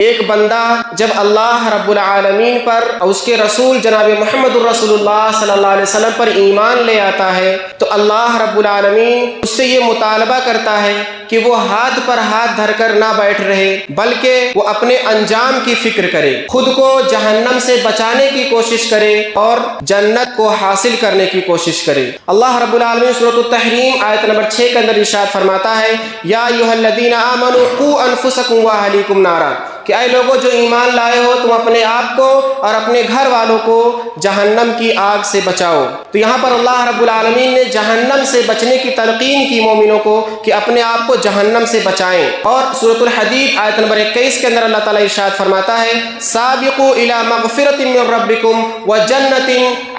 ایک بندہ جب اللہ رب العالمین پر اور اس کے رسول جناب محمد الرسول اللہ صلی اللہ علیہ وسلم پر ایمان لے آتا ہے تو اللہ رب العالمین اس سے یہ مطالبہ کرتا ہے کہ وہ ہاتھ پر ہاتھ دھر کر نہ بیٹھ رہے بلکہ وہ اپنے انجام کی فکر کرے، خود کو جہنم سے بچانے کی کوشش کرے اور جنت کو حاصل کرنے کی کوشش کرے۔ اللہ رب العالمین سورۃ التحریم آیت نمبر 6 کے اندر ارشاد فرماتا ہے، یا ایھا الذین آمنوا قوا انفسکم واہلیکم نارا، کہ اے لوگوں جو ایمان لائے ہو تم اپنے آپ کو اور اپنے گھر والوں کو جہنم کی آگ سے بچاؤ۔ تو یہاں پر اللہ رب العالمین نے جہنم سے بچنے کی تلقین کی مومنوں کو کہ اپنے آپ کو جہنم سے بچائیں۔ اور سورۃ الحدید آیت نمبر 21 کے اندر اللہ تعالیٰ ارشاد فرماتا ہے، سابقوا الی مغفرۃ من ربکم وجنۃ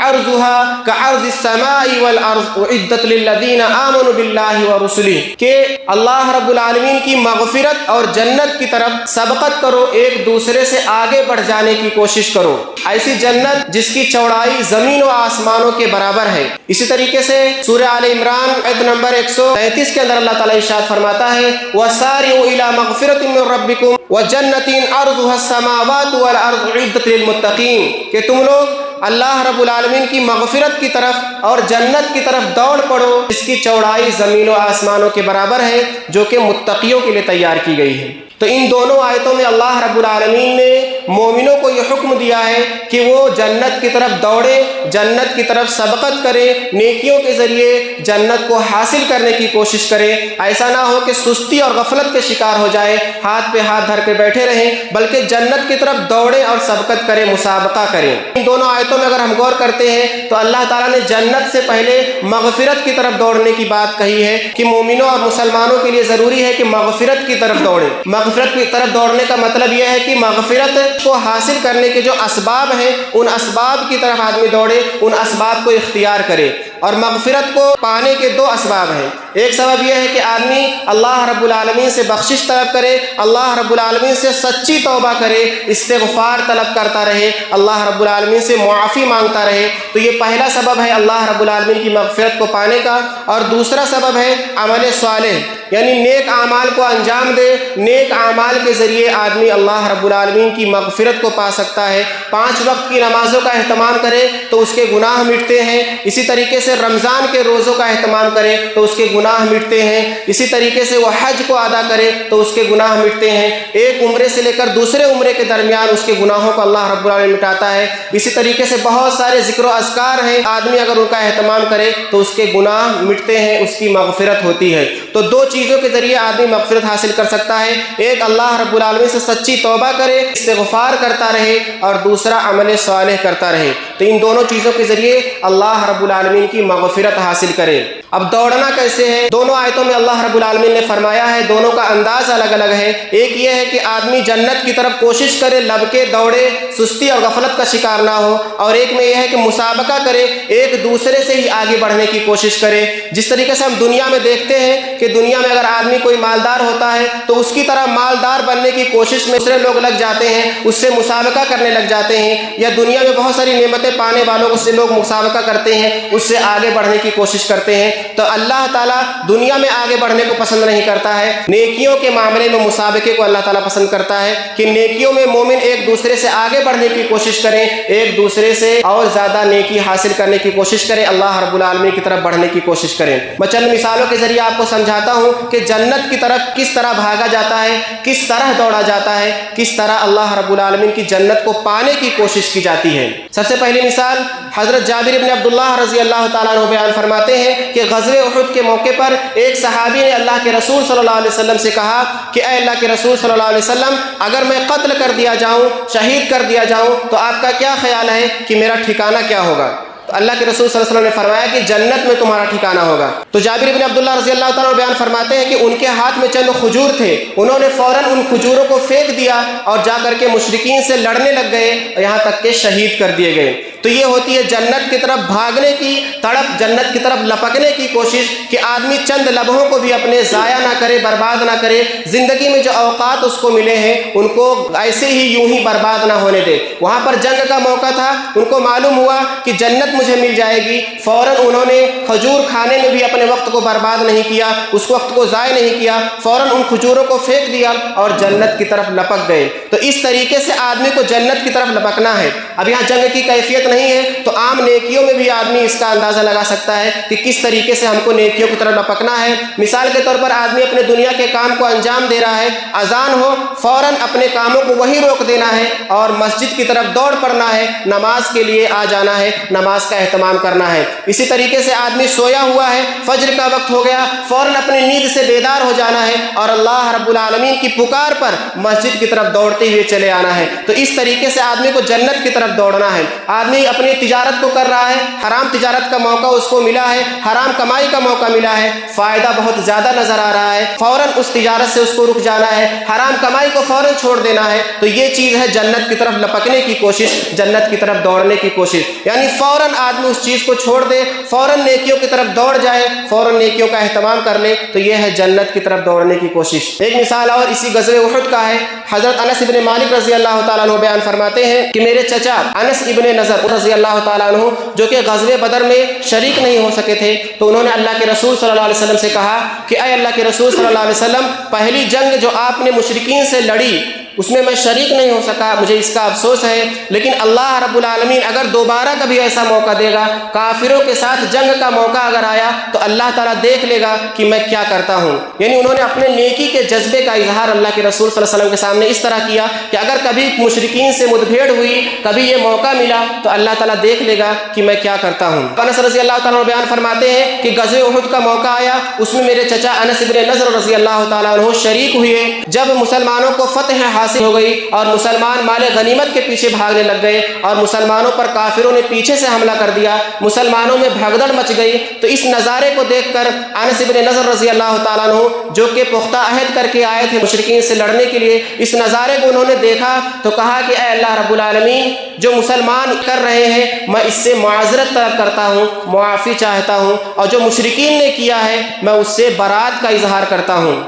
عرضها كعرض السماء والارض اعدت للذین آمنوا باللہ ورسلہ، کہ اللہ رب العالمین کی مغفرت اور جنت کی طرف سبقت کرو، ایک دوسرے سے آگے بڑھ جانے کی کوشش کرو، ایسی جنت جس کی چوڑائی زمین و آسمانوں کے برابر ہے۔ اسی طریقے سے سورہ آل عمران آیت نمبر 133 کے اندر اللہ تعالیٰ ارشاد فرماتا ہے، وَسَارِعُوا إِلَىٰ مَغْفِرَةٍ مِّن رَّبِّكُمْ وَجَنَّةٍ عَرْضُهَا السَّمَاوَاتُ وَالْأَرْضُ أُعِدَّتْ لِلْمُتَّقِينَ، کہ تم لوگ اللہ رب العالمین کی مغفرت کی طرف اور جنت کی طرف دوڑ پڑو جس کی چوڑائی زمین و آسمانوں کے برابر ہے، جو کہ متقیوں کے لیے تیار کی گئی ہے۔ تو ان دونوں آیتوں میں اللہ رب العالمین نے مومنوں کو یہ حکم دیا ہے کہ وہ جنت کی طرف دوڑے، جنت کی طرف سبقت کرے، نیکیوں کے ذریعے جنت کو حاصل کرنے کی کوشش کرے۔ ایسا نہ ہو کہ سستی اور غفلت کے شکار ہو جائے، ہاتھ پہ ہاتھ دھر کے بیٹھے رہیں، بلکہ جنت کی طرف دوڑے اور سبقت کرے، مسابقہ کریں۔ ان دونوں آیتوں میں اگر ہم غور کرتے ہیں تو اللہ تعالیٰ نے جنت سے پہلے مغفرت کی طرف دوڑنے کی بات کہی ہے کہ مومنوں اور مسلمانوں کے لیے ضروری ہے کہ مغفرت کی طرف دوڑیں۔ مغفرت کی طرف دوڑنے کا مطلب یہ ہے کہ مغفرت کو حاصل کرنے کے جو اسباب ہیں ان اسباب کی طرف آدمی دوڑے، ان اسباب کو اختیار کرے۔ اور مغفرت کو پانے کے دو اسباب ہیں، ایک سبب یہ ہے کہ آدمی اللہ رب العالمین سے بخشش طلب کرے، اللہ رب العالمین سے سچی توبہ کرے، استغفار طلب کرتا رہے، اللہ رب العالمین سے معافی مانگتا رہے۔ تو یہ پہلا سبب ہے اللہ رب العالمین کی مغفرت کو پانے کا۔ اور دوسرا سبب ہے عمل صالح، یعنی نیک اعمال کو انجام دے، نیک اعمال کے ذریعے آدمی اللہ رب العالمین کی مغفرت کو پا سکتا ہے۔ 5 وقت کی نمازوں کا اہتمام کرے تو اس کے گناہ مٹتے ہیں، اسی طریقے سے رمضان کے روزوں کا اہتمام کرے تو اس کے گناہ مٹتے ہیں، اسی طریقے سے وہ حج کو ادا کرے تو اس کے گناہ مٹتے ہیں، ایک عمرے سے لے کر دوسرے عمرے کے درمیان اس کے گناہوں کو اللہ رب العالمین مٹاتا ہے۔ اسی طریقے سے بہت سارے ذکر و اذکار ہیں، آدمی اگر ان کا اہتمام کرے تو اس کے گناہ مٹتے ہیں، اس کی مغفرت ہوتی ہے۔ تو دو چیزوں کے ذریعے آدمی مغفرت حاصل کر سکتا ہے، ایک اللہ رب العالمین سے سچی توبہ کرے، استغفار کرتا رہے، اور دوسرا عمل صالح کرتا رہے۔ تو ان دونوں چیزوں کے ذریعے اللہ رب العالمین کی مغفرت حاصل کرے۔ اب دوڑنا کیسے ہے؟ دونوں آیتوں میں اللہ رب العالمین نے فرمایا ہے، دونوں کا انداز الگ الگ ہے۔ ایک یہ ہے کہ آدمی جنت کی طرف کوشش کرے، لب کے دوڑے، سستی اور غفلت کا شکار نہ ہو، اور ایک میں یہ ہے کہ مسابقہ کرے، ایک دوسرے سے ہی آگے بڑھنے کی کوشش کرے۔ جس طریقے سے ہم دنیا میں دیکھتے ہیں کہ دنیا میں اگر آدمی کوئی مالدار ہوتا ہے تو اس کی طرح مالدار بننے کی کوشش میں دوسرے لوگ لگ جاتے ہیں، اس سے مسابقہ کرنے لگ جاتے ہیں، یا دنیا میں بہت ساری نعمتیں پانے والوں سے لوگ مسابقہ کرتے ہیں، اس سے آگے بڑھنے کی کوشش کرتے ہیں۔ تو اللہ تعالیٰ دنیا میں آگے بڑھنے کو پسند نہیں کرتا ہے، نیکیوں کے معاملے میں مسابقے کو اللہ تعالیٰ پسند کرتا ہے کہ نیکیوں میں مومن ایک دوسرے سے آگے بڑھنے کی کوشش کریں، ایک دوسرے سے اور زیادہ نیکی حاصل کرنے کی کوشش کریں، اللہ رب العالمین کی طرف بڑھنے کی کوشش کریں۔ میں چند مثالوں کے ذریعے آپ کو سمجھاتا ہوں کہ جنت کی طرف کس طرح بھاگا جاتا ہے، کس طرح دوڑا جاتا ہے، کس طرح اللہ رب العالمین کی جنت کو پانے کی کوشش کی جاتی ہے۔ سب سے پہلی مثال حضرت جابر بن عبداللہ رضی اللہ تعالیٰ عنہ بیان فرماتے ہیں کہ غزوہ احد کے موقع پر ایک صحابی نے اللہ کے رسول صلی اللہ علیہ وسلم سے کہا کہ اے اللہ کے رسول صلی اللہ علیہ وسلم، اگر میں قتل کر دیا جاؤں، شہید کر دیا جاؤں تو آپ کا کیا خیال ہے کہ میرا ٹھکانہ کیا ہوگا؟ تو اللہ کے رسول صلی اللہ علیہ وسلم نے فرمایا کہ جنت میں تمہارا ٹھکانہ ہوگا۔ تو جابر بن عبداللہ رضی اللہ تعالیٰ بیان فرماتے ہیں کہ ان کے ہاتھ میں چند کھجور تھے، انہوں نے فوراً ان کھجوروں کو پھینک دیا اور جا کر کے مشرکین سے لڑنے لگ گئے، یہاں تک کہ شہید کر دیے گئے۔ تو یہ ہوتی ہے جنت کی طرف بھاگنے کی تڑپ، جنت کی طرف لپکنے کی کوشش، کہ آدمی چند لمحوں کو بھی اپنے ضائع نہ کرے، برباد نہ کرے، زندگی میں جو اوقات اس کو ملے ہیں ان کو ایسے ہی یوں ہی برباد نہ ہونے دے۔ وہاں پر جنگ کا موقع تھا، ان کو معلوم ہوا کہ جنت مجھے مل جائے گی، فوراً انہوں نے کھجور کھانے میں بھی اپنے وقت کو برباد نہیں کیا، اس وقت کو ضائع نہیں کیا، فوراً ان کھجوروں کو پھینک دیا اور جنت کی طرف لپک گئے۔ تو اس طریقے سے آدمی کو جنت کی طرف لپکنا ہے۔ اب یہاں جنگ کی کیفیت نہیں ہے تو عام نیکیوں میں بھی آدمی اس کا اندازہ لگا سکتا ہے کہ کس طریقے سے ہم کو نیکیوں کی طرف لپکنا ہے۔ مثال کے طور پر آدمی اپنے دنیا کے کام کو انجام دے رہا ہے، اذان ہو فوراً اپنے کاموں کو وہی روک دینا ہے اور مسجد کی طرف دوڑ پڑنا ہے، نماز کے لیے آ جانا ہے، نماز کا اہتمام کرنا ہے۔ اسی طریقے سے آدمی سویا ہوا ہے، فجر کا وقت ہو گیا، فوراً اپنی نیند سے بیدار ہو جانا ہے اور اللہ رب العالمین کی پکار پر مسجد کی طرف دوڑتے ہوئے چلے آنا ہے۔ تو اس طریقے سے آدمی کو جنت کی طرف دوڑنا ہے۔ آدمی اپنی تجارت کو کر رہا ہے، حرام تجارت کا موقع اس کو ملا ہے، حرام کمائی کا موقع ملا ہے، فائدہ بہت زیادہ نظر آ رہا ہے، فوراً اس تجارت سے اس کو رک جانا ہے، حرام کمائی کو فوراً چھوڑ دینا ہے۔ تو یہ چیز ہے جنت کی طرف لپکنے کی کوشش، جنت کی طرف دوڑنے کی کوشش، یعنی فوراً آدمی اس چیز کو چھوڑ دے، فوراً نیکیوں کی طرف دوڑ جائے، فوراً نیکیوں کا اہتمام کر لے، تو یہ ہے جنت کی طرف دوڑنے کی کوشش۔ ایک مثال اور اسی غزوہ احد کا ہے۔ حضرت انس ابن مالک رضی اللہ تعالیٰ عنہ بیان فرماتے ہیں کہ میرے چچا انس ابن نضر رضی اللہ تعالیٰ عنہ جو کہ غزوہ بدر میں شریک نہیں ہو سکے تھے، تو انہوں نے اللہ کے رسول صلی اللہ علیہ وسلم سے کہا کہ اے اللہ کے رسول صلی اللہ علیہ وسلم، پہلی جنگ جو آپ نے مشرکین سے لڑی اس میں میں شریک نہیں ہو سکا، مجھے اس کا افسوس ہے، لیکن اللہ رب العالمین اگر دوبارہ کبھی ایسا موقع دے گا، کافروں کے ساتھ جنگ کا موقع اگر آیا تو اللہ تعالیٰ دیکھ لے گا کہ میں کیا کرتا ہوں۔ یعنی انہوں نے اپنے نیکی کے جذبے کا اظہار اللہ کے رسول صلی اللہ علیہ وسلم کے سامنے اس طرح کیا کہ اگر کبھی مشرکین سے مدبھیڑ ہوئی، کبھی یہ موقع ملا تو اللہ تعالیٰ دیکھ لے گا کہ میں کیا کرتا ہوں۔ انس رضی اللہ تعالیٰ عنہ بیان فرماتے ہیں کہ غزوہ احد کا موقع آیا، اس میں میرے چچا انس ابن نضر رضی اللہ تعالیٰ عنہ شریک ہوئے۔ جب مسلمانوں کو فتح حاصل ہو گئی اور مسلمان مال غنیمت کے پیچھے بھاگنے لگ گئے اور مسلمانوں پر کافروں نے پیچھے سے حملہ کر دیا، مسلمانوں میں بھگدڑ مچ گئی، تو اس نظارے کو دیکھ کر انس ابن نضر رضی اللہ تعالیٰ عنہ جو کہ پختہ عہد کر کے آئے تھے مشرکین سے لڑنے کے لیے، اس نظارے کو انہوں نے دیکھا تو کہا کہ اے اللہ رب العالمین، جو مسلمان کر رہے ہیں میں اس سے معذرت طلب کرتا ہوں، معافی چاہتا ہوں، اور جو مشرکین نے کیا ہے میں اس سے برات کا اظہار کرتا ہوں۔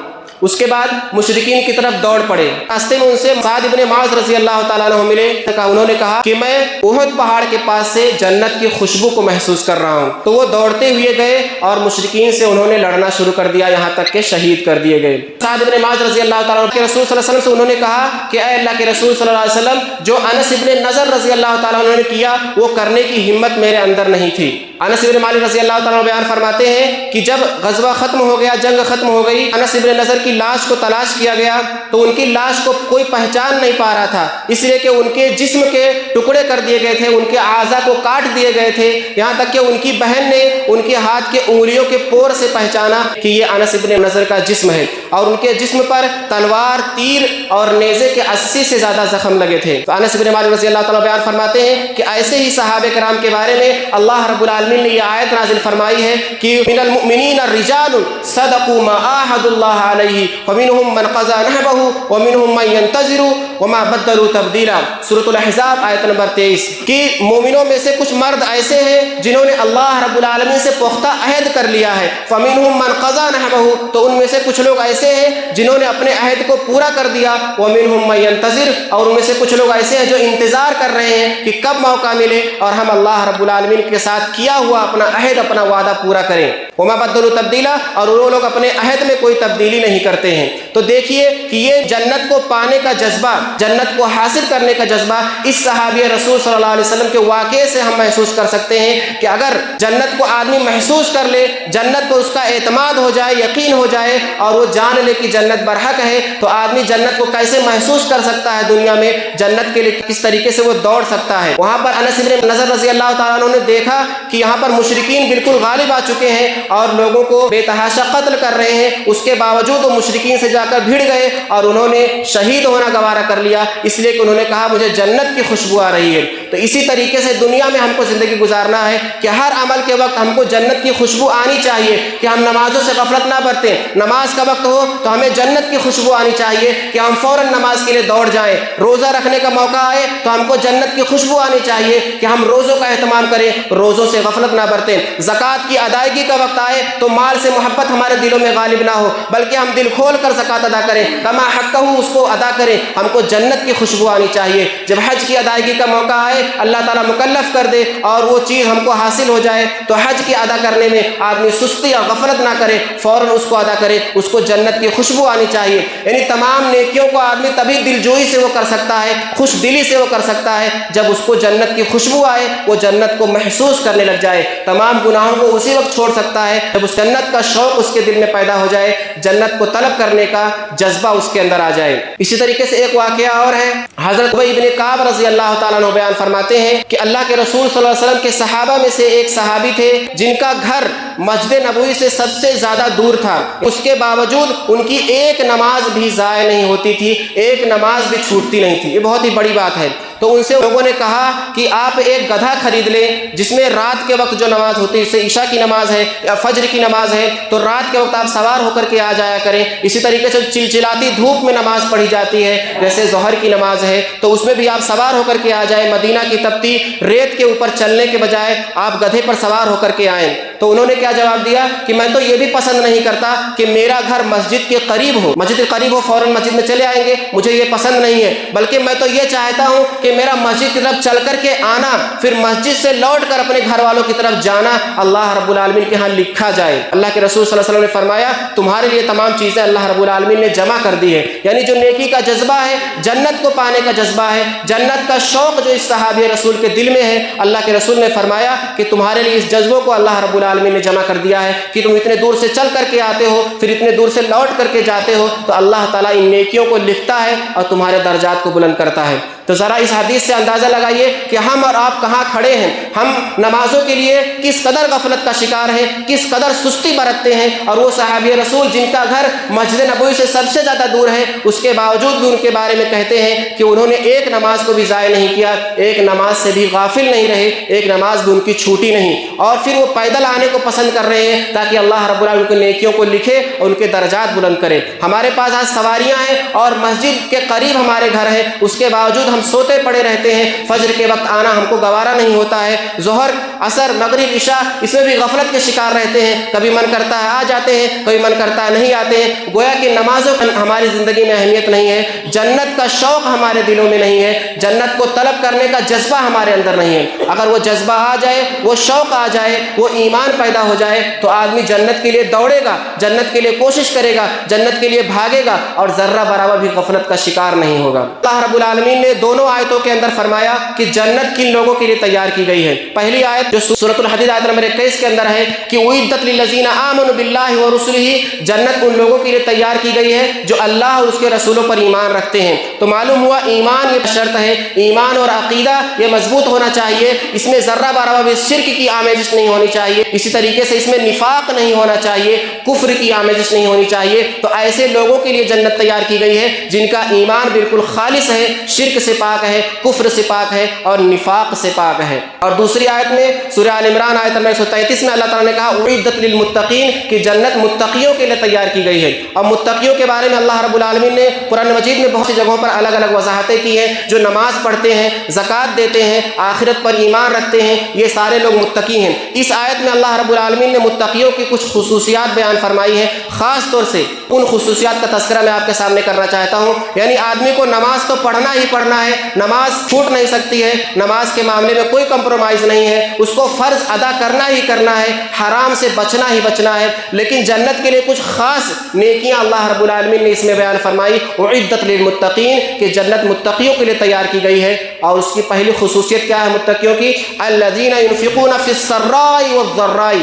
اس کے بعد مشرکین کی طرف دوڑ پڑے۔ راستے میں ان سے سعد ابن معاذ رضی اللہ تعالیٰ عنہ ملے، انہوں نے کہا کہ میں احد پہاڑ کے پاس سے جنت کی خوشبو کو محسوس کر رہا ہوں۔ تو وہ دوڑتے ہوئے گئے اور مشرکین سے انہوں نے لڑنا شروع کر دیا، یہاں تک کہ شہید کر دیے گئے۔ سعد ابن معاذ رضی اللہ تعالیٰ عنہ کے رسول صلی اللہ علیہ وسلم سے انہوں نے کہا کہ اے اللہ کے رسول صلی اللہ علیہ وسلم، جو انس ابن نضر رضی اللہ تعالیٰ عنہ نے کیا وہ کرنے کی ہمت میرے اندر نہیں تھی۔ انس ابن مالک رضی اللہ تعالیٰ عنہ بیان فرماتے ہیں کہ جب غزوہ ختم ہو گیا، جنگ ختم ہو گئی، انس ابن نضر کی لاش کو تلاش کیا گیا تو ان کی لاش کو کوئی پہچان نہیں پا رہا تھا، اس لیے کہ ان کے جسم کے ٹکڑے کر دیے گئے تھے، ان کے اعضاء کو کاٹ دیے گئے تھے، یہاں تک کہ ان کی بہن نے ان کے ہاتھ کے انگلیوں کے پور سے پہچانا کہ یہ انس ابن نضر کا جسم ہے، اور ان کے جسم پر تلوار، تیر اور نیزے کے 80 سے زیادہ زخم لگے تھے۔ تو انس ابن مالک رضی اللہ تعالیٰ بیان فرماتے ہیں کہ ایسے ہی صحابہ کرام کے بارے میں اللہ رب العالمین نے یہ آیت نازل فرمائی ہے کہ من المؤمنین الرجال صدقوا ما عاهدوا الله علیہ ومنهم من قضى نحبه ومنهم من ينتظر وما بدلوا تبدیلا۔ سورۃ الاحزاب آیت نمبر 23 کہ مومنوں میں سے کچھ مرد ایسے ہیں جنہوں نے اللہ رب العالمین سے پختہ عہد کر لیا ہے، فمنهم من قضى نحبه، تو ان میں سے کچھ لوگ ایسے ہیں جنہوں نے اپنے عہد کو پورا کر دیا، ومنهم من ينتظر، اور ان میں سے کچھ لوگ ایسے ہیں جو انتظار کر رہے ہیں کہ کب موقع ملے اور ہم اللہ رب العالمین کے ساتھ کیا ہوا اپنا عہد، اپنا وعدہ پورا کریں۔ وما بدلوا تبدیلا، اور وہ لوگ اپنے عہد میں کوئی تبدیلی نہیں کرتے ہیں۔ تو دیکھیے کہ یہ جنت کو پانے کا جذبہ، جنت کو حاصل کرنے کا جذبہ اس صحابی رسول صلی اللہ علیہ وسلم کے واقعے سے ہم محسوس کر سکتے ہیں کہ اگر جنت کو آدمی محسوس کر لے، جنت کو اس کا اعتماد ہو جائے، یقین ہو جائے، اور وہ جان لے کہ جنت برحق ہے، تو آدمی جنت کو کیسے محسوس کر سکتا ہے، دنیا میں جنت کے لیے کس طریقے سے وہ دوڑ سکتا ہے۔ وہاں پر انس ابن نضر رضی اللہ تعالیٰ عنہ نے دیکھا کہ یہاں پر مشرکین بالکل غالب آ چکے ہیں اور لوگوں کو بے تحاشا قتل کر رہے ہیں، اس کے باوجود وہ مشرکین سے جا کر بھیڑ گئے اور انہوں نے شہید ہونا گوارا کر لیا، اس لیے کہ انہوں نے کہا مجھے جنت کی خوشبو آ رہی ہے۔ تو اسی طریقے سے دنیا میں ہم کو زندگی گزارنا ہے کہ ہر عمل کے وقت ہم کو جنت کی خوشبو آنی چاہیے کہ ہم نمازوں سے غفلت نہ برتیں. نماز کا وقت ہو تو ہمیں جنت کی خوشبو آنی چاہیے کہ ہم فوراً نماز کے لیے دوڑ جائیں. روزہ رکھنے کا موقع آئے تو ہم کو جنت کی خوشبو آنی چاہیے کہ ہم روزوں کا اہتمام کریں, روزوں سے غفلت نہ برتیں. زکوٰۃ کی ادائیگی کا وقت آئے تو مال سے محبت ہمارے دلوں میں غالب نہ ہو بلکہ ہم دل کھول کر زکوٰۃ ادا کریں, کما حقہ اس کو ادا کریں. ہم کو جنت کی خوشبو آنی چاہیے. جب حج کی ادائیگی کا موقع آئے, اللہ تعالیٰ مکلف کر دے اور وہ چیز ہم کو حاصل ہو جائے تو حج کی ادا کرنے میں آدمی سستی اور غفلت نہ کرے, فوراً اس کو ادا کرے. اس کو جنت کی خوشبو آنی چاہیے. یعنی تمام نیکیوں کو آدمی تبھی دلجوئی سے وہ کر سکتا ہے, خوش دلی سے وہ کر سکتا ہے جب اس کو جنت کی خوشبو آئے, وہ جنت کو محسوس کرنے لگ جائے. تمام گناہوں کو اسی وقت چھوڑ سکتا ہے جب اس جنت کا شوق اس کے دل میں پیدا ہو جائے, جنت کو طلب کرنے کا جذبہ اس کے اندر آ جائے. اسی طریقے سے ایک واقعہ اور ہے. حضرت ابی بن کعب رضی اللہ تعالیٰ عنہ بیان فرماتے ہیں کہ اللہ کے رسول صلی اللہ علیہ وسلم کے صحابہ میں سے ایک صحابی تھے جن کا گھر مسجد نبوی سے سب سے زیادہ دور تھا. اس کے باوجود ان کی ایک نماز بھی ضائع نہیں ہوتی تھی, ایک نماز بھی چھوٹتی نہیں تھی. یہ بہت ہی بڑی بات ہے. تو ان سے لوگوں نے کہا کہ آپ ایک گدھا خرید لیں جس میں رات کے وقت جو نماز ہوتی ہے, جیسے عشاء کی نماز ہے یا فجر کی نماز ہے, تو رات کے وقت آپ سوار ہو کر کے آ جایا کریں. اسی طریقے سے چلچلاتی دھوپ میں نماز پڑھی جاتی ہے جیسے ظہر کی نماز ہے, تو اس میں بھی آپ سوار ہو کر کے آ جائیں. مدینہ کی تپتی ریت کے اوپر چلنے کے بجائے آپ گدھے پر سوار ہو کر کے آئیں. تو انہوں نے کیا جواب دیا کہ میں تو یہ بھی پسند نہیں کرتا کہ میرا گھر مسجد کے قریب ہو, مسجد کے قریب ہو فوراً مسجد میں چلے آئیں گے, مجھے یہ پسند نہیں ہے, بلکہ میں تو یہ چاہتا ہوں کہ میرا مسجد کی طرف چل کر کے آنا, پھر مسجد سے لوٹ کر اپنے گھر والوں کی طرف جانا اللہ رب العالمین کے ہاں لکھا جائے. اللہ کے رسول صلی اللہ علیہ وسلم نے فرمایا تمہارے لیے تمام چیزیں اللہ رب العالمین نے جمع کر دی ہے. یعنی جو نیکی کا جذبہ ہے, جنت کو پانے کا جذبہ ہے, جنت کا شوق جو اس صحابی رسول کے دل میں ہے, اللہ کے رسول نے فرمایا کہ تمہارے لیے اس جذبوں کو اللہ رب العالمین نے جمع کر دیا ہے کہ تم اتنے دور سے چل کر کے آتے ہو, پھر اتنے دور سے لوٹ کر کے جاتے ہو, تو اللہ تعالیٰ ان نیکیوں کو لکھتا ہے اور تمہارے درجات کو بلند کرتا ہے. تو ذرا اس حدیث سے اندازہ لگائیے کہ ہم اور آپ کہاں کھڑے ہیں. ہم نمازوں کے لیے کس قدر غفلت کا شکار ہیں, کس قدر سستی برتتے ہیں. اور وہ صحابی رسول جن کا گھر مسجد نبوی سے سب سے زیادہ دور ہے, اس کے باوجود بھی ان کے بارے میں کہتے ہیں کہ انہوں نے ایک نماز کو بھی ضائع نہیں کیا, ایک نماز سے بھی غافل نہیں رہے, ایک نماز بھی ان کی چھوٹی نہیں. اور پھر وہ پیدل آنے کو پسند کر رہے ہیں تاکہ اللہ رب العالمین کی نیکیوں کو لکھے اور ان کے درجات بلند کرے. ہمارے پاس آج سواریاں ہیں اور مسجد کے قریب ہمارے گھر ہے, اس کے باوجود ہم سوتے پڑے رہتے ہیں. فجر کے وقت آنا ہم کو گوارا نہیں ہوتا ہے, ظہر عصر مغرب عشاء اس میں بھی غفلت کے شکار رہتے ہیں. کبھی من کرتا ہے آ جاتے ہیں, کبھی من کرتا ہے نہیں آتے ہیں. گویا کہ نمازوں ہماری زندگی میں اہمیت نہیں ہے, جنت کا شوق ہمارے دلوں میں نہیں ہے, جنت کو طلب کرنے کا جذبہ ہمارے اندر نہیں ہے. اگر وہ جذبہ آ جائے, وہ شوق آ جائے, وہ ایمان پیدا ہو جائے تو آدمی جنت کے لیے دوڑے گا, جنت کے لیے کوشش کرے گا, جنت کے لیے بھاگے گا اور ذرہ برابر بھی غفلت کا شکار نہیں ہوگا. اللہ رب العالمین نے دونوں آیتوں کے اندر فرمایا کہ جنت کن لوگوں کے لیے تیار کی گئی ہے. پہلی آیت جو سورۃ الحدید آیت نمبر 21 کے اندر ہے کہ اعدت للذین آمنوا باللہ ورسلہ, جنت ان لوگوں کے لیے تیار کی گئی ہے جو اللہ اور اس کے رسولوں پر ایمان رکھتے ہیں. تو معلوم ہوا ایمان یہ شرط ہے, ایمان اور عقیدہ یہ مضبوط ہونا چاہیے, اس میں ذرہ برابر بھی شرک کی آمیزش نہیں ہونی چاہیے, اسی طریقے سے اس میں نفاق نہیں ہونا چاہیے, کفر کی آمیزش نہیں ہونی چاہیے. تو ایسے لوگوں کے لیے جنت تیار کی گئی ہے جن کا ایمان بالکل خالص ہے, شرک سے پاک ہے, کفر سے پاک ہے اور نفاق سے پاک ہے. اور دوسری آیت میں سورہ آل عمران آیت نمبر 133 میں اللہ تعالیٰ نے کہا اعدت للمتقین کہ جنت متقیوں کے لیے تیار کی گئی ہے. اور متقیوں کے بارے میں اللہ رب العالمین نے قرآن مجید میں بہت سی جگہوں پر الگ الگ وضاحتیں کی ہیں. جو نماز پڑھتے ہیں, زکوٰۃ دیتے ہیں, آخرت پر ایمان رکھتے ہیں, یہ سارے لوگ متقی ہیں. اس آیت میں اللہ رب العالمین نے متقیوں کی کچھ خصوصیات بیان فرمائی ہیں. خاص طور سے ان خصوصیات کا تذکرہ میں آپ کے سامنے کرنا چاہتا ہوں. یعنی آدمی کو نماز تو پڑھنا ہی پڑھنا ہے, نماز چھوٹ نہیں سکتی ہے, نماز کے معاملے میں کوئی کمپرومائز نہیں ہے, اس کو فرض ادا کرنا ہی کرنا ہے, حرام سے بچنا ہی بچنا ہے. لیکن جنت کے لیے کچھ خاص نیکیاں اللہ رب العالمین نے اس میں بیان فرمائی. اعدت للمتقین کہ جنت متقیوں کے لیے تیار کی گئی ہے. اور اس کی پہلی خصوصیت کیا ہے متقیوں کی؟ الذین ينفقون فی السراء والضراء,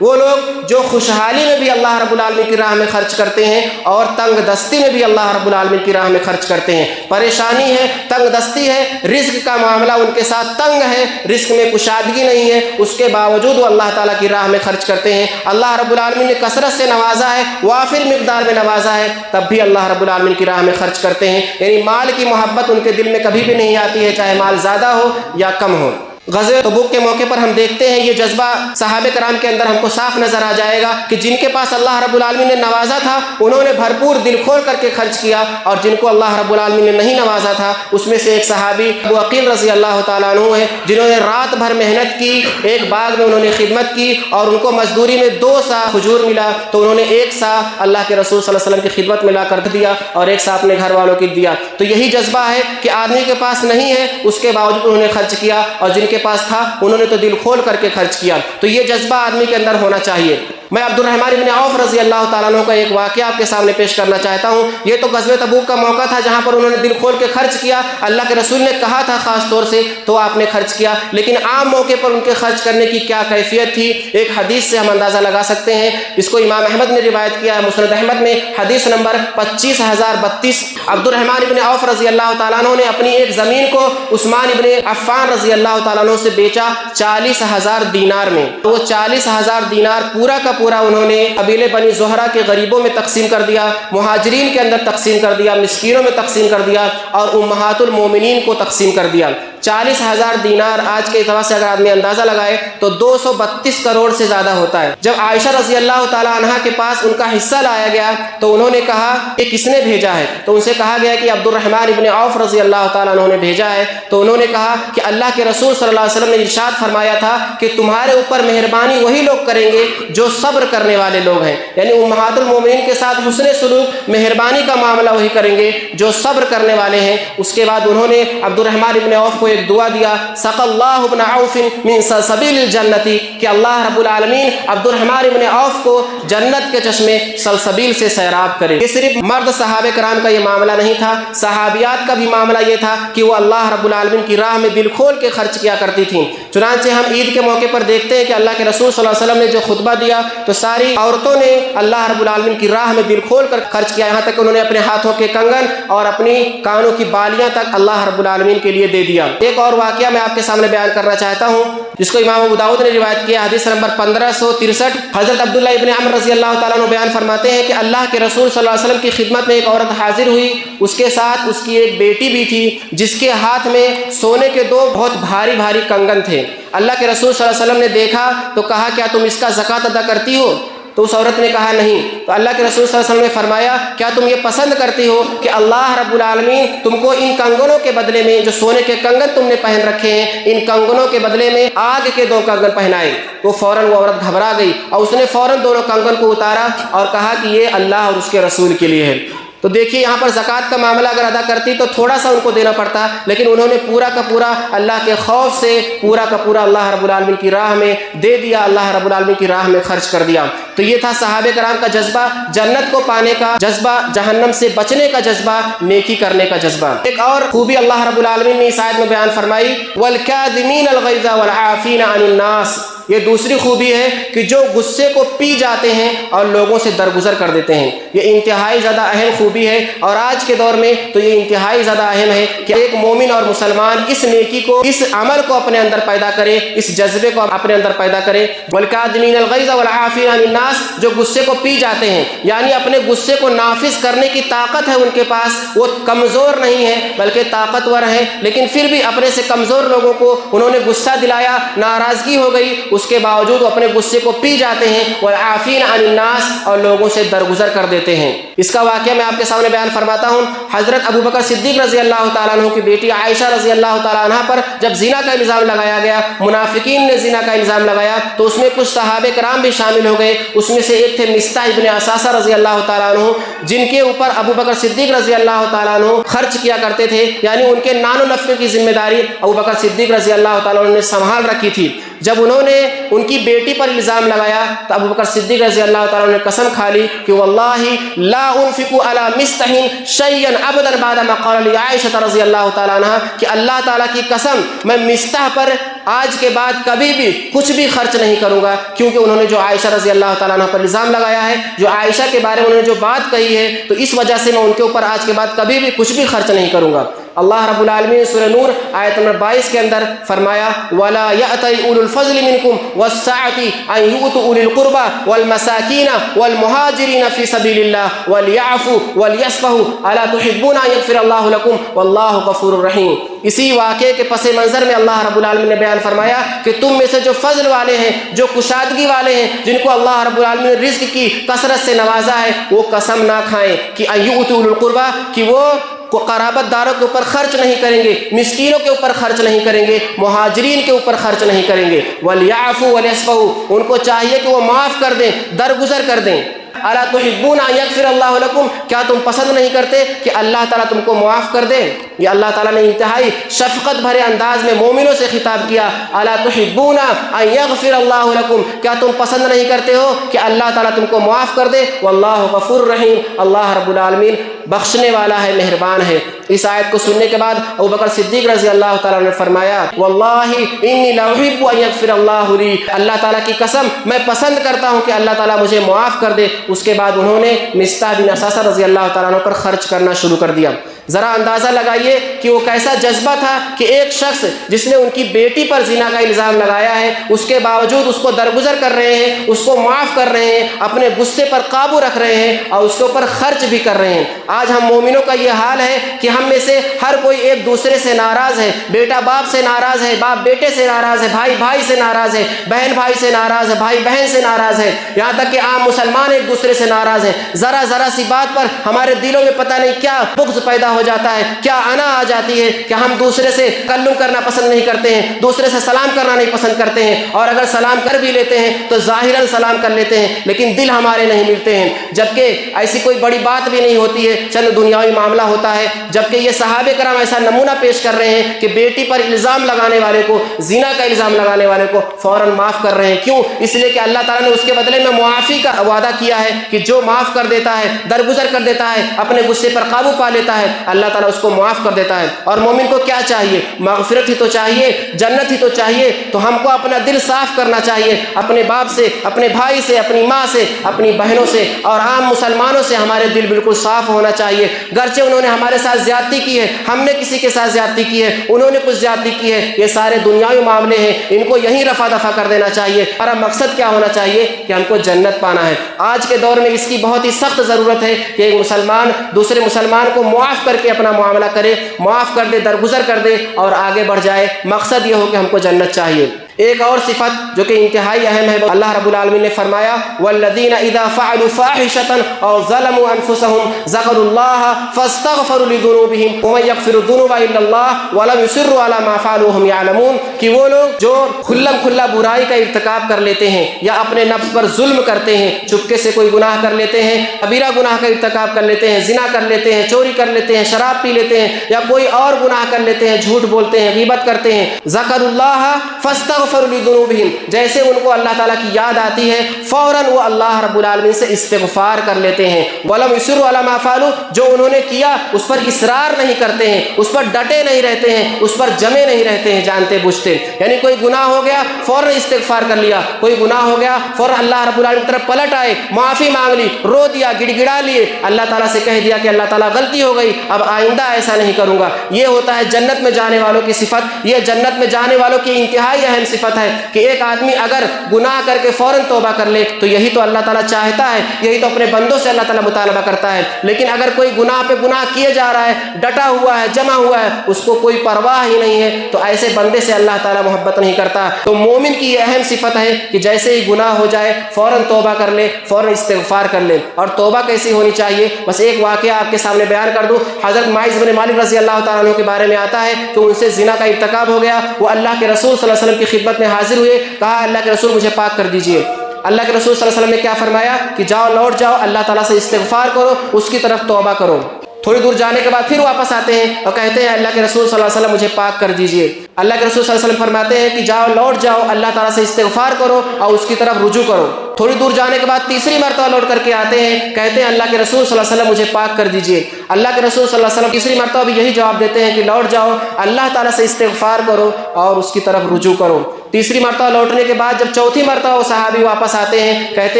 وہ لوگ جو خوشحالی میں بھی اللہ رب العالمین کی راہ میں خرچ کرتے ہیں اور تنگ دستی میں بھی اللہ رب العالمین کی راہ میں خرچ کرتے ہیں. پریشانی ہے، تنگ دستی ہے، رزق کا معاملہ ان کے ساتھ تنگ ہے، رزق میں کشادگی نہیں ہے، اس کے باوجود وہ اللہ تعالیٰ کی راہ میں خرچ کرتے ہیں. اللہ رب العالمین نے کثرت سے نوازا ہے، وافر مقدار میں نوازا ہے، تب بھی اللہ رب العالمین کی راہ میں خرچ کرتے ہیں. یعنی مال کی محبت ان کے دل میں کبھی بھی نہیں آتی ہے، چاہے مال زیادہ ہو یا کم ہو. غزوہ تبوک کے موقع پر ہم دیکھتے ہیں یہ جذبہ صحابہ کرام کے اندر ہم کو صاف نظر آ جائے گا کہ جن کے پاس اللہ رب العالمین نے نوازا تھا انہوں نے بھرپور دل کھول کر کے خرچ کیا، اور جن کو اللہ رب العالمین نے نہیں نوازا تھا اس میں سے ایک صحابی ابو عقیل رضی اللہ تعالیٰ عنہ ہے، جنہوں نے رات بھر محنت کی، ایک باغ میں انہوں نے خدمت کی اور ان کو مزدوری میں 2 سا کھجور ملا، تو انہوں نے 1 سا اللہ کے رسول صلی اللہ علیہ وسلم کی خدمت میں لا کر دیا اور 1 سا اپنے گھر والوں کو دیا. تو یہی جذبہ ہے کہ آدمی کے پاس نہیں ہے اس کے باوجود انہوں نے خرچ کیا، اور جن کے پاس تھا انہوں نے تو دل کھول کر کے خرچ کیا. تو یہ جذبہ آدمی کے اندر ہونا چاہیے. میں عبد الرحمن بن عوف رضی اللہ تعالیٰ عنہ کا ایک واقعہ آپ کے سامنے پیش کرنا چاہتا ہوں. یہ تو غزوہ تبوک کا موقع تھا جہاں پر انہوں نے دل کھول کے خرچ کیا، اللہ کے رسول نے کہا تھا خاص طور سے تو آپ نے خرچ کیا، لیکن عام موقع پر ان کے خرچ کرنے کی کیا کیفیت تھی ایک حدیث سے ہم اندازہ لگا سکتے ہیں. اس کو امام احمد نے روایت کیا ہے مسند احمد میں حدیث نمبر 25032. عبد الرحمن بن عوف رضی اللہ تعالیٰ عنہ نے اپنی ایک زمین کو عثمان بن عفان رضی اللہ تعالیٰ عنہ سے بیچا 40,000 دینار میں. وہ 40,000 دینار پورا کا پورا انہوں نے قبیلے بنی زہرہ کے غریبوں میں تقسیم کر دیا، مہاجرین کے اندر تقسیم کر دیا، مسکینوں میں تقسیم کر دیا اور امہات المومنین کو تقسیم کر دیا. 40,000 دینار آج کے اعتبار سے اگر آدمی اندازہ لگائے تو 232 کروڑ سے زیادہ ہوتا ہے. جب عائشہ رضی اللہ تعالی عنہا کے پاس ان کا حصہ لایا گیا تو انہوں نے کہا کہ کس نے بھیجا ہے؟ تو ان سے کہا گیا کہ عبد الرحمن ابن عوف رضی اللہ تعالیٰ عنہ نے بھیجا ہے. تو انہوں نے کہا کہ اللہ کے رسول صلی اللہ علیہ وسلم نے ارشاد فرمایا تھا کہ تمہارے اوپر مہربانی وہی لوگ کریں گے جو صبر کرنے والے لوگ ہیں. یعنی امہات المومنین کے ساتھ حسن سلوک، مہربانی کا معاملہ وہی کریں گے جو صبر کرنے والے ہیں. اس کے بعد انہوں نے عبد الرحمن ابن عوف کو ایک دعا دیا، سق اللہ ابن عوف من سلسبیل الجنتی، کہ اللہ رب العالمین عبد الرحمن ابن عوف کو جنت کے چشمے سلسبیل سے سیراب کرے. یہ صرف مرد صحابہ کرام کا یہ معاملہ نہیں تھا، صحابیات کا بھی معاملہ یہ تھا کہ وہ اللہ رب العالمین کی راہ میں دل کھول کے خرچ کیا کرتی تھیں. چنانچہ ہم عید کے موقع پر دیکھتے ہیں کہ اللہ کے رسول صلی اللہ علیہ وسلم نے جو خطبہ دیا تو ساری عورتوں نے اللہ رب العالمین کی راہ میں دل کھول کر خرچ کیا، یہاں تک کہ انہوں نے اپنے ہاتھوں کے کنگن اور اپنی کانوں کی بالیاں تک اللہ رب العالمین کے لیے دے دیا. ایک اور واقعہ میں آپ کے سامنے بیان کرنا چاہتا ہوں جس کو امام ابو داؤد نے روایت کیا، حدیث نمبر 1563. حضرت عبداللہ ابن عمر رضی اللہ تعالیٰ عنہ بیان فرماتے ہیں کہ اللہ کے رسول صلی اللہ علیہ وسلم کی خدمت میں ایک عورت حاضر ہوئی، اس کے ساتھ اس کی ایک بیٹی بھی تھی جس کے ہاتھ میں سونے کے 2 بہت بھاری بھاری کنگن تھے. اللہ کے رسول صلی اللہ علیہ وسلم نے دیکھا تو کہا کیا تم اس کا زکوٰۃ ادا کرتی ہو؟ تو اس عورت نے کہا نہیں. تو اللہ کے رسول صلی اللہ علیہ وسلم نے فرمایا کیا تم یہ پسند کرتی ہو کہ اللہ رب العالمین تم کو ان کنگنوں کے بدلے میں، جو سونے کے کنگن تم نے پہن رکھے ہیں، ان کنگنوں کے بدلے میں آگ کے 2 کنگن پہنائے؟ تو فوراً وہ عورت گھبرا گئی اور اس نے فوراً دونوں کنگن کو اتارا اور کہا کہ یہ اللہ اور اس کے رسول کے لیے ہے. تو دیکھیے یہاں پر زکوٰۃ کا معاملہ اگر ادا کرتی تو تھوڑا سا ان کو دینا پڑتا، لیکن انہوں نے پورا کا پورا اللہ کے خوف سے پورا کا پورا اللہ رب العالمین کی راہ میں دے دیا، اللہ رب العالمین کی راہ میں خرچ کر دیا. تو یہ تھا صحابہ کرام کا جذبہ، جنت کو پانے کا جذبہ، جہنم سے بچنے کا جذبہ، نیکی کرنے کا جذبہ. ایک اور خوبی اللہ رب العالمین نے اس آیت میں بیان فرمائی، وَالْكَاظِمِينَ الْغَيْظَ وَالْعَافِينَ عَنِ النَّاسِ. یہ دوسری خوبی ہے کہ جو غصے کو پی جاتے ہیں اور لوگوں سے درگزر کر دیتے ہیں. یہ انتہائی زیادہ اہم خوبی ہے اور آج کے دور میں تو یہ انتہائی زیادہ اہم ہے کہ ایک مومن اور مسلمان اس نیکی کو، اس عمل کو اپنے اندر پیدا کرے، اس جذبے کو اپنے اندر پیدا کرے. وَالْكَاظِمِينَ الْغَيْظَ وَالْعَافِينَ عَنِ النَّاسِ، جو غصے کو پی جاتے ہیں، یعنی اپنے غصے کو نافذ کرنے کی طاقت ہے ان کے پاس، وہ کمزور نہیں ہے بلکہ طاقتور ہیں، لیکن پھر بھی اپنے سے کمزور لوگوں کو انہوں نے غصہ دلایا، ناراضگی ہو گئی، اس کے باوجود وہ اپنے غصے کو پی جاتے ہیں. وَالْعَافِينَ عَنِ النَّاسِ، اور لوگوں سے درگزر کر دیتے ہیں. اس کا واقعہ میں آپ کے سامنے بیان فرماتا ہوں. حضرت ابو بکر صدیق رضی اللہ تعالیٰ عنہ کی بیٹی عائشہ رضی اللہ تعالیٰ عنہ پر جب زنا کا الزام لگایا گیا، منافقین نے زنا کا الزام لگایا، تو اس میں کچھ صحابہ کرام بھی شامل ہو گئے. اس میں سے ایک تھے مصطح ابن اساسہ رضی اللہ تعالیٰ عنہ، جن کے اوپر ابو بکر صدیق رضی اللہ تعالیٰ عنہ خرچ کیا کرتے تھے، یعنی ان کے نان و نفقے کی ذمہ داری ابو بکر صدیق رضی اللہ تعالیٰ عنہ نے سنبھال رکھی تھی. جب انہوں نے ان کی بیٹی پر الزام لگایا تو ابو بکر صدیق رضی اللہ تعالیٰ نے قسم کھا لی کہ واللہ لا انفق علی مصطح شیئا ابدا بعد ما قال لی عائشہ رضی اللہ تعالیٰ عنہ، کہ اللہ تعالیٰ کی قسم میں مصطح پر آج کے بعد کبھی بھی کچھ بھی خرچ نہیں کروں گا، کیونکہ انہوں نے جو عائشہ رضی اللہ تعالیٰ عنہ پر الزام لگایا ہے، جو عائشہ کے بارے میں انہوں نے جو بات کہی ہے، تو اس وجہ سے میں ان کے اوپر آج کے بعد کبھی بھی کچھ بھی خرچ نہیں کروں گا۔ اللہ رب العالمین سورہ نور آیت نمبر 22 کے اندر فرمایا وَلَا يَأْتَلِ أُولُو الْفَضْلِ مِنْكُمْ وَالسَّعَةِ أَنْ يُؤْتُوا أُولِي الْقُرْبَى وَالْمَسَاكِينَ وَالْمُهَاجِرِينَ فِي سَبِيلِ اللَّهِ وَلْيَعْفُوا وَلْيَصْفَحُوا أَلَا تُحِبُّونَ أَنْ يَغْفِرَ اللَّهُ لَكُمْ وَاللَّهُ غَفُورٌ رَحِيمٌ۔ اسی واقعے کے پس منظر میں اللہ رب العالمین نے بیان فرمایا کہ تم میں سے جو فضل والے ہیں، جو کشادگی والے ہیں، جن کو اللہ رب العالمین نے رزق کی کثرت سے نوازا ہے، وہ قسم نہ کھائیں کہ أَنْ يُؤْتُوا أُولِي الْقُرْبَى، کہ وہ قرابت داروں کے اوپر خرچ نہیں کریں گے، مسکینوں کے اوپر خرچ نہیں کریں گے، مہاجرین کے اوپر خرچ نہیں کریں گے۔ وَلْيَعْفُوا وَلْيَصْفَحُوا، ان کو چاہیے کہ وہ معاف کر دیں، درگزر کر دیں۔ الا تحبون ان یغفر اللہ لکم، کیا تم پسند نہیں کرتے کہ اللہ تعالیٰ تم کو معاف کر دے؟ یہ اللہ تعالیٰ نے انتہائی شفقت بھرے انداز میں مومنوں سے خطاب کیا، الا تحبون ان یغفر اللہ لکم، کیا تم پسند نہیں کرتے ہو کہ اللہ تعالیٰ تم کو معاف کر دے؟ واللہ غفور رحیم، اللہ رب العالمین بخشنے والا ہے، مہربان ہے۔ اس آیت کو سننے کے بعد ابوبکر صدیق رضی اللہ تعالیٰ نے فرمایا واللہ انی لاحب ان یغفر اللہ لی، اللہ تعالیٰ کی قسم میں پسند کرتا ہوں کہ اللہ تعالیٰ مجھے معاف کر دے۔ اس کے بعد انہوں نے مصطح بن اساسہ رضی اللہ تعالیٰ عنہ پر خرچ کرنا شروع کر دیا۔ ذرا اندازہ لگائیے کہ وہ کیسا جذبہ تھا کہ ایک شخص جس نے ان کی بیٹی پر زنا کا الزام لگایا ہے، اس کے باوجود اس کو درگزر کر رہے ہیں، اس کو معاف کر رہے ہیں، اپنے غصے پر قابو رکھ رہے ہیں اور اس کے اوپر خرچ بھی کر رہے ہیں۔ آج ہم مومنوں کا یہ حال ہے کہ ہم میں سے ہر کوئی ایک دوسرے سے ناراض ہے، بیٹا باپ سے ناراض ہے، باپ بیٹے سے ناراض ہے، بھائی بھائی سے ناراض ہے، بہن بھائی سے ناراض ہے، بھائی بہن سے ناراض ہے، یہاں تک کہ عام مسلمان ایک دوسرے سے ناراض ہیں۔ ذرا ذرا سی بات پر ہمارے دلوں میں پتہ نہیں کیا بغض پیدا ہو جاتا ہے، کیا انا آ جاتی ہے کہ ہم دوسرے سے تکلم کرنا پسند نہیں کرتے ہیں، دوسرے سے سلام کرنا نہیں پسند کرتے ہیں، اور اگر سلام کر بھی لیتے ہیں تو ظاہراً سلام کر لیتے ہیں لیکن دل ہمارے نہیں ملتے ہیں، جبکہ ایسی کوئی بڑی بات بھی نہیں ہوتی ہے، چند دنیاوی معاملہ ہوتا ہے۔ جبکہ یہ صحابہ کرام ایسا نمونہ پیش کر رہے ہیں کہ بیٹی پر الزام لگانے والے کو، زنا کا الزام لگانے والے کو فوراً معاف کر رہے ہیں۔ کیوں؟ اس لیے کہ اللہ تعالیٰ نے اس کے بدلے میں معافی کا وعدہ کیا ہے کہ جو معاف کر دیتا ہے، درگزر کر دیتا ہے، اپنے غصے پر قابو پا لیتا ہے، اللہ تعالیٰ اس کو معاف کر دیتا ہے۔ اور مومن کو کیا چاہیے؟ مغفرت ہی تو چاہیے، جنت ہی تو چاہیے۔ تو ہم کو اپنا دل صاف کرنا چاہیے، اپنے باپ سے، اپنے بھائی سے، اپنی ماں سے، اپنی بہنوں سے اور عام مسلمانوں سے ہمارے دل بالکل صاف ہونا چاہیے۔ گرچہ انہوں نے ہمارے ساتھ زیادتی کی ہے، ہم نے کسی کے ساتھ زیادتی کی ہے، انہوں نے کچھ زیادتی کی ہے، یہ سارے دنیاوی معاملے ہیں، ان کو یہیں رفع دفع کر دینا چاہیے۔ ہمارا مقصد کیا ہونا چاہیے کہ ہم کو جنت پانا ہے۔ آج کے دور میں اس کی بہت ہی سخت ضرورت ہے کہ ایک مسلمان دوسرے مسلمان کو معاف کر کے اپنا معاملہ کرے، معاف کر دے، درگزر کر دے اور آگے بڑھ جائے۔ مقصد یہ ہو کہ ہم کو جنت چاہیے۔ ایک اور صفت جو کہ انتہائی اہم ہے، اللہ رب العالمین نے فرمایا والذین اذا فعلوا فاحشة او ظلموا انفسهم ذکروا اللہ فاستغفروا لذنوبهم ومن یغفر الذنوب الا اللہ ولم یصروا علی ما فعلوا وهم یعلمون، کہ وہ لوگ جو کھلم کھلا برائی کا ارتکاب کر لیتے ہیں یا اپنے نفس پر ظلم کرتے ہیں، چپکے سے کوئی گناہ کر لیتے ہیں، کبیرہ گناہ کا ارتکاب کر لیتے ہیں، زنا کر لیتے ہیں، چوری کر لیتے ہیں، شراب پی لیتے ہیں یا کوئی اور گناہ کر لیتے ہیں، جھوٹ بولتے ہیں، غیبت کرتے ہیں، ذکروا اللہ فاستغفروا لذنوبہم، جیسے ان کو اللہ تعالیٰ کی یاد آتی ہے فوراً وہ اللہ رب العالمین سے استغفار کر لیتے ہیں۔ ولم یصروا علی ما فعلوا، جو انہوں نے کیا اس پر اصرار نہیں کرتے ہیں، اس پر ڈٹے نہیں رہتے ہیں، اس پر جمے نہیں رہتے ہیں جانتے بوجھتے۔ یعنی کوئی گناہ ہو گیا فوراً استغفار کر لیا، کوئی گناہ ہو گیا فوراً اللہ رب العالمین کی طرف پلٹ آئے، معافی مانگ لی، رو دیا، گڑ گڑا لیے، اللہ تعالیٰ سے کہہ دیا کہ اللہ تعالیٰ غلطی ہو گئی، اب آئندہ ایسا نہیں کروں گا۔ یہ ہوتا ہے جنت میں جانے والوں کی صفت، یہ جنت میں جانے والوں کی انتہائی اہم صفت ہے کہ ایک آدمی اگر گناہ کر کے فوراً توبہ کر لے تو یہی تو اللہ تعالیٰ چاہتا ہے، یہی تو اپنے بندوں سے اللہ تعالیٰ مطالبہ کرتا ہے۔ لیکن اگر کوئی گناہ پہ گناہ کیے جا رہا ہے، ڈٹا ہوا ہے، جمع ہوا ہے، اس کو کوئی پرواہ ہی نہیں ہے، تو ایسے بندے سے اللہ تعالیٰ محبت نہیں کرتا۔ تو مومن کی یہ اہم صفت ہے کہ جیسے ہی گناہ ہو جائے فوراً توبہ کر لے، فوراً استغفار کر لے۔ اور توبہ کیسی ہونی چاہیے؟ بس ایک واقعہ آپ کے سامنے بیان کر دوں۔ حضرت معاذ بن مالک رضی اللہ تعالیٰ عنہ کے بارے میں آتا ہے کہ ان سے زنا کا ارتکاب ہو گیا، وہ اللہ کے رسول صلی اللہ علیہ وسلم کی خدمت میں حاضر ہوئے، کہا اللہ کے رسول مجھے پاک کر دیجئے۔ اللہ کے رسول صلی اللہ علیہ وسلم نے کیا فرمایا کہ جاؤ، لوٹ جاؤ، اللہ تعالیٰ سے استغفار کرو، اس کی طرف توبہ کرو۔ تھوڑی دور جانے کے بعد پھر واپس آتے ہیں اور کہتے ہیں اللہ کے رسول صلی اللہ علیہ وسلم مجھے پاک کر دیجئے۔ اللہ کے رسول صلی اللہ علیہ وسلم فرماتے ہیں کہ جاؤ، لوٹ جاؤ، اللہ تعالیٰ سے استغفار کرو اور اس کی طرف رجوع کرو۔ تھوڑی دور جانے کے بعد تیسری مرتبہ لوٹ کر کے آتے ہیں، کہتے ہیں اللہ کے رسول صلی اللہ علیہ وسلم مجھے پاک کر دیجئے۔ اللہ کے رسول صلی اللہ علیہ وسلم تیسری مرتبہ بھی یہی جواب دیتے ہیں کہ لوٹ جاؤ، اللہ تعالیٰ سے استغفار کرو اور اس کی طرف رجوع کرو۔ تیسری مرتبہ لوٹنے کے بعد جب چوتھی مرتبہ وہ صحابی واپس آتے ہیں، کہتے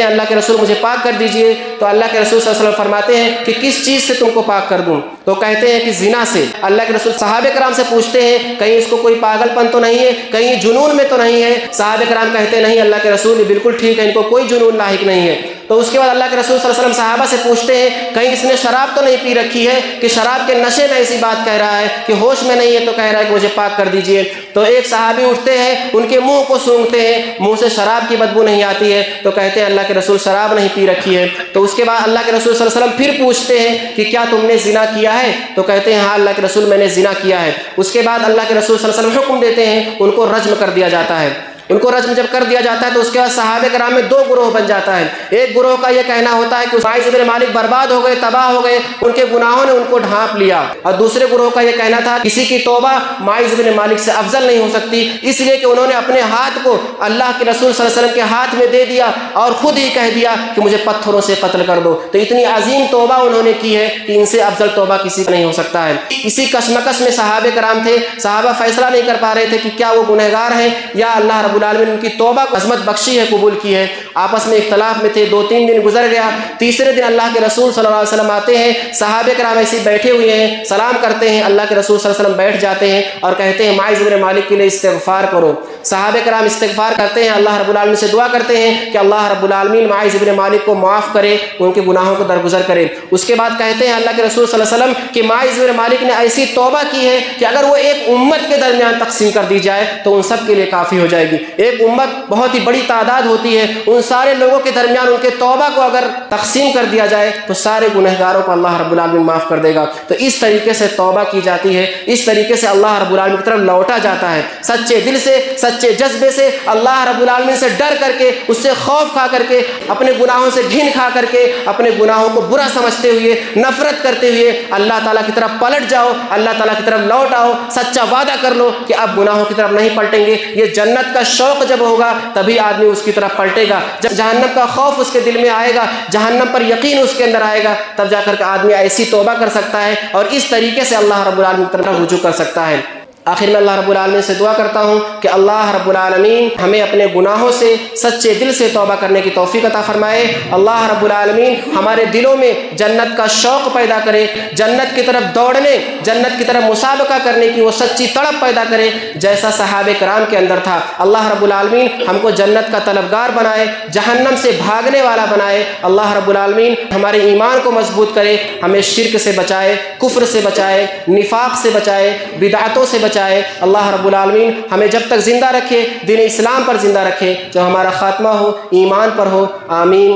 ہیں اللہ کے رسول مجھے پاک کر دیجئے، تو اللہ کے رسول صلی اللہ علیہ وسلم فرماتے ہیں کہ کس چیز سے تم کو پاک کر دوں؟ تو کہتے ہیں کہ زنا سے۔ اللہ کے رسول صحابہ کرام سے پوچھتے ہیں کہیں اس کو کوئی پاگل پن تو نہیں ہے، کہیں جنون میں تو نہیں ہے؟ صحابہ کرام کہتے ہیں نہیں اللہ کے رسول یہ بالکل ٹھیک ہے، ان کو کوئی جنون لاحق نہیں ہے۔ تو اس کے بعد اللہ کے رسول صلی اللہ علیہ وسلم صحابہ سے پوچھتے ہیں کہیں اس نے شراب تو نہیں پی رکھی ہے کہ شراب کے نشے میں ایسی بات کہہ رہا ہے کہ ہوش میں نہیں ہے تو کہہ رہا ہے کہ مجھے پاک کر دیجئے۔ تو ایک صحابی اٹھتے ہیں، ان کے منہ کو سونگھتے ہیں، منہ سے شراب کی بدبو نہیں آتی ہے، تو کہتے ہیں اللہ کے رسول شراب نہیں پی رکھی ہے۔ تو اس کے بعد اللہ کے رسول صلی اللہ علیہ وسلم پھر پوچھتے ہیں کہ کیا تم نے زنا کیا ہے؟ تو کہتے ہیں ہاں اللہ کے رسول میں نے زنا کیا ہے۔ اس کے بعد اللہ کے رسول صلی اللہ علیہ وسلم حکم دیتے ہیں ان کو رجم کر دیا جاتا ہے۔ ان کو رجم جب کر دیا جاتا ہے تو اس کے بعد صحابہ کرام میں دو گروہ بن جاتا ہے۔ ایک گروہ کا یہ کہنا ہوتا ہے کہ ماعز بن مالک برباد ہو گئے، تباہ ہو گئے، ان کے گناہوں نے ان کو ڈھانپ لیا، اور دوسرے گروہ کا یہ کہنا تھا کسی کی توبہ ماعز بن مالک سے افضل نہیں ہو سکتی، اس لیے کہ انہوں نے اپنے ہاتھ کو اللہ کے رسول صلی اللہ علیہ وسلم کے ہاتھ میں دے دیا اور خود ہی کہہ دیا کہ مجھے پتھروں سے قتل کر دو۔ تو اتنی عظیم توبہ انہوں نے کی ہے کہ ان سے افضل توبہ کسی کا نہیں ہو سکتا ہے۔ اسی کشمکش میں صحابہ کرام تھے، صحابہ فیصلہ نہیں کر پا رہے تھے کہ کیا وہ گنہگار ہیں یا اللہ رب العالمین ان کی توبہ عظمت بخشی ہے، قبول کی ہے۔ آپس میں اختلاف میں تھے، 2-3 دن گزر گیا۔ تیسرے دن اللہ کے رسول صلی اللہ علیہ وسلم آتے ہیں، صحابہ کرام ایسے بیٹھے ہوئے ہیں، سلام کرتے ہیں، اللہ کے رسول صلی اللہ علیہ وسلم بیٹھ جاتے ہیں اور کہتے ہیں ماعز بن مالک کے لیے استغفار کرو۔ صحابہ کرام استغفار کرتے ہیں، اللہ رب العالمین سے دعا کرتے ہیں کہ اللہ رب العالمین ماعز بن مالک کو معاف کرے، ان کے گناہوں کو درگزر کرے۔ اس کے بعد کہتے ہیں اللہ کے رسول صلی اللہ علیہ وسلم کہ ماعز بن مالک نے ایسی توبہ کی ہے کہ اگر وہ ایک امت کے درمیان تقسیم کر دی جائے تو ان سب کے لیے کافی ہو جائے گی۔ ایک امت بہت ہی بڑی تعداد ہوتی ہے، ان سارے لوگوں کے درمیان ان کے توبہ کو اگر تقسیم کر دیا جائے تو سارے گنہگاروں کو اللہ رب العالمین معاف کر دے گا۔ تو اس طریقے سے توبہ کی جاتی ہے، اس طریقے سے اللہ رب العالمین کی طرف لوٹا جاتا ہے، سچے دل سے، سچے جذبے سے، اللہ رب العالمین سے ڈر کر کے، اس سے خوف کھا کر کے، اپنے گناہوں سے گھن کھا کر کے، اپنے گناہوں کو برا سمجھتے ہوئے، نفرت کرتے ہوئے اللہ تعالیٰ کی طرف پلٹ جاؤ، اللہ تعالیٰ کی طرف لوٹ آؤ، سچا وعدہ کر لو کہ اب گناہوں کی طرف نہیں پلٹیں گے۔ یہ جنت کا شوق جب ہوگا تبھی آدمی اس کی طرف پلٹے گا، جب جہنم کا خوف اس کے دل میں آئے گا، جہنم پر یقین اس کے اندر آئے گا، تب جا کر کے آدمی ایسی توبہ کر سکتا ہے اور اس طریقے سے اللہ رب العالمین کی طرف رجوع کر سکتا ہے۔ آخر میں اللہ رب العالمین سے دعا کرتا ہوں کہ اللہ رب العالمین ہمیں اپنے گناہوں سے سچے دل سے توبہ کرنے کی توفیق عطا فرمائے۔ اللہ رب العالمین ہمارے دلوں میں جنت کا شوق پیدا کرے، جنت کی طرف دوڑنے، جنت کی طرف مسابقہ کرنے کی وہ سچی تڑپ پیدا کرے جیسا صحابہ کرام کے اندر تھا۔ اللہ رب العالمین ہم کو جنت کا طلبگار بنائے، جہنم سے بھاگنے والا بنائے۔ اللہ رب العالمین ہمارے ایمان کو مضبوط کرے، ہمیں شرک سے بچائے، کفر سے بچائے، نفاق سے بچائے، بدعتوں سے بچائے۔ اللہ رب العالمین ہمیں جب تک زندہ رکھے، دین اسلام پر زندہ رکھے، جب ہمارا خاتمہ ہو ایمان پر ہو۔ آمین۔